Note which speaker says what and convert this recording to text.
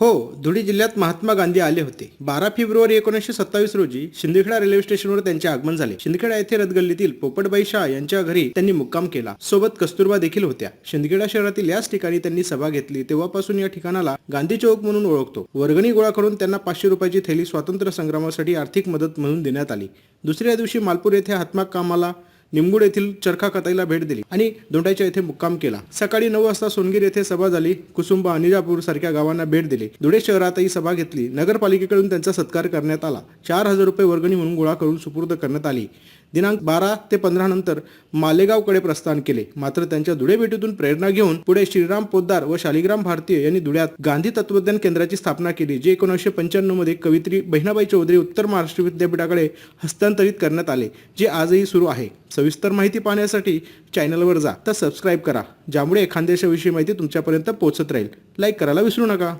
Speaker 1: हो, धुळे जिल्ह्यात महात्मा गांधी आले होते. 12 फेब्रुवारी 1927 रोजी शिंदखेडा रेल्वे स्टेशनवर त्यांचे आगमन झाले. शिंदखेडा येथे रथगल्लीतील पोपटबाई शाह यांच्या घरी त्यांनी मुक्काम केला. सोबत कस्तुरबा देखील होत्या. शिंदखेडा शहरातील याच ठिकाणी त्यांनी सभा घेतली. तेव्हापासून या ठिकाणाला गांधी चौक म्हणून ओळखतो. वर्गणी गोळा करून त्यांना 500 रुपयाची थैली स्वातंत्र्य संग्रामासाठी आर्थिक मदत म्हणून देण्यात आली. दुसऱ्या दिवशी मालपूर येथे हातमाग कामाला निंबूड येथील चरखा कताईला भेट दिली आणि दोंडाईच्या येथे मुक्काम केला. सकाळी 9 वाजता सोनगीर येथे सभा झाली. कुसुंबा, अनिजापूर सारख्या गावांना भेट दिली. धुळे शहरातही सभा घेतली. नगरपालिकेकडून त्यांचा सत्कार करण्यात आला. 4000 रुपये वर्गणी म्हणून गोळा करून सुपूर्द करण्यात आली. दिनांक 12 ते 15 नंतर मालेगावकडे प्रस्थान केले. मात्र त्यांच्या धुळे भेटीतून प्रेरणा घेऊन पुढे श्रीराम पोद्दार व शालिग्राम भारतीय यांनी धुळ्यात गांधी तत्वज्ञान केंद्राची स्थापना केली, जे 1995 मध्ये कवयित्री बहिणाबाई चौधरी उत्तर महाराष्ट्र विद्यापीठाकडे हस्तांतरित करण्यात आले, जे आजही सुरू आहे. सविस्तर माहिती पाहण्यासाठी चॅनलवर जा तर सबस्क्राईब करा, ज्यामुळे खानदेशाविषयी माहिती तुमच्यापर्यंत पोहोचत राहील. लाईक करायला विसरू नका.